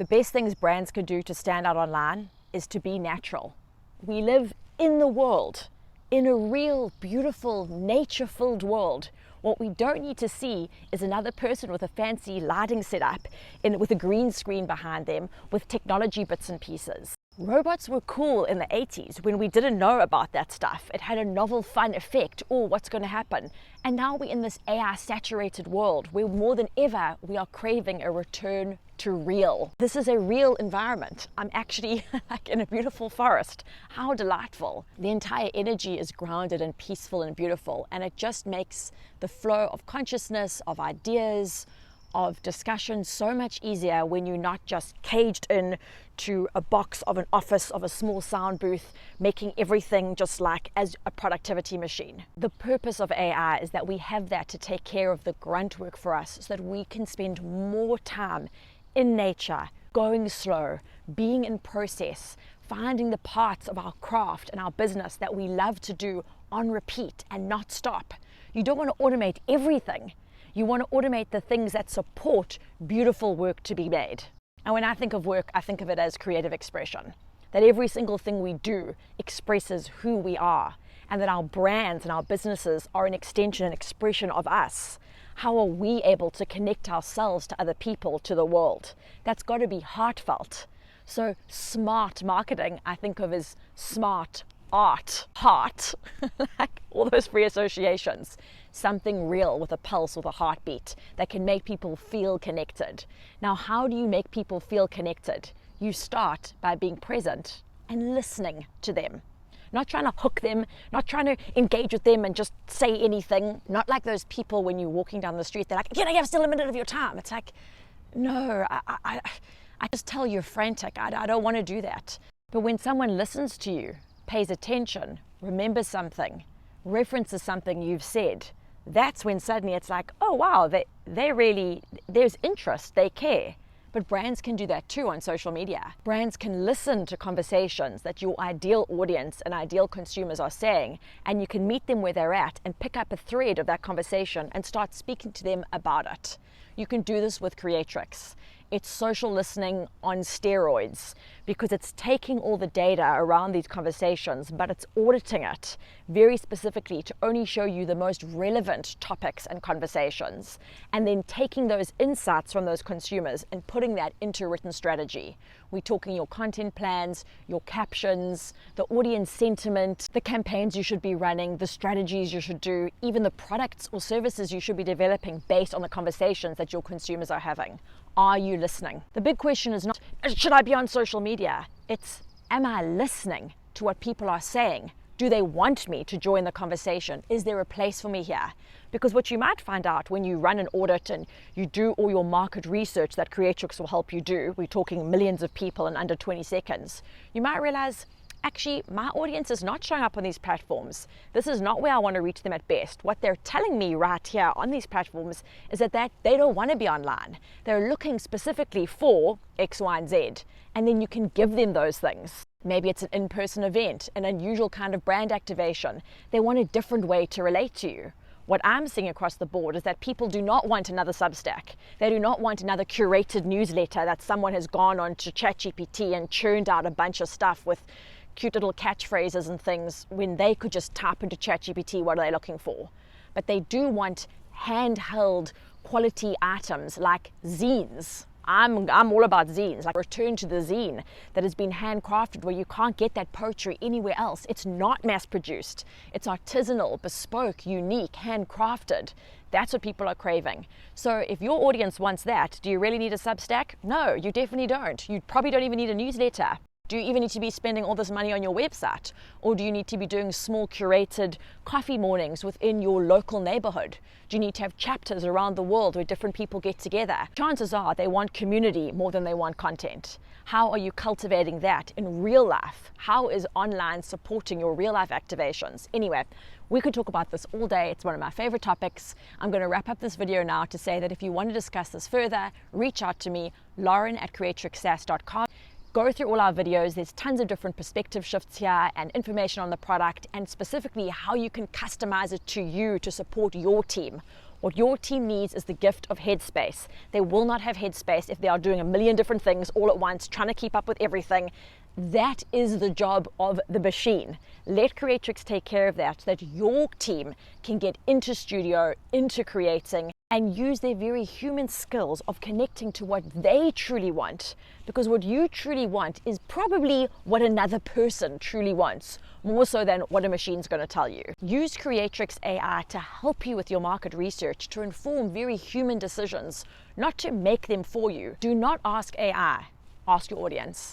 The best things brands can do to stand out online is to be natural. We live in the world, in a real, beautiful, nature-filled world. What we don't need to see is another person with a fancy lighting setup, with a green screen behind them, with technology bits and pieces. Robots were cool in the 80s when we didn't know about that stuff. It had a novel, fun effect. Oh, what's going to happen? And now we're in this AI-saturated world where more than ever we are craving a return to real. This is a real environment. I'm actually like in a beautiful forest. How delightful. The entire energy is grounded and peaceful and beautiful, and it just makes the flow of consciousness, of ideas, of discussion so much easier when you're not just caged in to a box of an office of a small sound booth, making everything just like as a productivity machine. The purpose of AI is that we have that to take care of the grunt work for us so that we can spend more time in nature, going slow, being in process, finding the parts of our craft and our business that we love to do on repeat and not stop. You don't want to automate everything. You want to automate the things that support beautiful work to be made. And when I think of work, I think of it as creative expression. That every single thing we do expresses who we are, and that our brands and our businesses are an extension and expression of us. How are we able to connect ourselves to other people, to the world? That's got to be heartfelt. So smart marketing, I think of as smart art, heart, like all those free associations. Something real with a pulse, with a heartbeat that can make people feel connected. Now, how do you make people feel connected? You start by being present and listening to them. Not trying to hook them, not trying to engage with them and just say anything. Not like those people when you're walking down the street, they're like, can I have still a minute of your time? It's like, no, I just tell you're frantic. I don't want to do that. But when someone listens to you, pays attention, remembers something, references something you've said, that's when suddenly it's like, oh wow, they really, there's interest, they care. But brands can do that too on social media. Brands can listen to conversations that your ideal audience and ideal consumers are saying, and you can meet them where they're at and pick up a thread of that conversation and start speaking to them about it. You can do this with Creatrix. It's social listening on steroids because it's taking all the data around these conversations, but it's auditing it very specifically to only show you the most relevant topics and conversations, and then taking those insights from those consumers and putting that into written strategy. We're talking your content plans, your captions, the audience sentiment, the campaigns you should be running, the strategies you should do, even the products or services you should be developing based on the conversations that your consumers are having. Are you listening? The big question is not, should I be on social media? It's, am I listening to what people are saying? Do they want me to join the conversation? Is there a place for me here? Because what you might find out when you run an audit and you do all your market research that Creatrix will help you do, we're talking millions of people in under 20 seconds, you might realize, actually, my audience is not showing up on these platforms. This is not where I want to reach them at best. What they're telling me right here on these platforms is that they don't want to be online. They're looking specifically for X, Y, and Z. And then you can give them those things. Maybe it's an in-person event, an unusual kind of brand activation. They want a different way to relate to you. What I'm seeing across the board is that people do not want another Substack. They do not want another curated newsletter that someone has gone on to ChatGPT and churned out a bunch of stuff with cute little catchphrases and things when they could just type into ChatGPT what are they looking for. But they do want handheld quality items like zines. I'm all about zines, like return to the zine that has been handcrafted where you can't get that poetry anywhere else. It's not mass produced. It's artisanal, bespoke, unique, handcrafted. That's what people are craving. So if your audience wants that, do you really need a Substack? No, you definitely don't. You probably don't even need a newsletter. Do you even need to be spending all this money on your website? Or do you need to be doing small curated coffee mornings within your local neighborhood? Do you need to have chapters around the world where different people get together? Chances are they want community more than they want content. How are you cultivating that in real life? How is online supporting your real life activations? Anyway, we could talk about this all day. It's one of my favorite topics. I'm going to wrap up this video now to say that if you want to discuss this further, reach out to me, lauren@creatrixsas.com. Go through all our videos. There's tons of different perspective shifts here and information on the product and specifically how you can customize it to you to support your team. What your team needs is the gift of headspace. They will not have headspace if they are doing a million different things all at once, trying to keep up with everything. That is the job of the machine. Let Creatrix take care of that so that your team can get into studio, into creating, and use their very human skills of connecting to what they truly want. Because what you truly want is probably what another person truly wants, more so than what a machine's going to tell you. Use Creatrix AI to help you with your market research, to inform very human decisions, not to make them for you. Do not ask AI, ask your audience.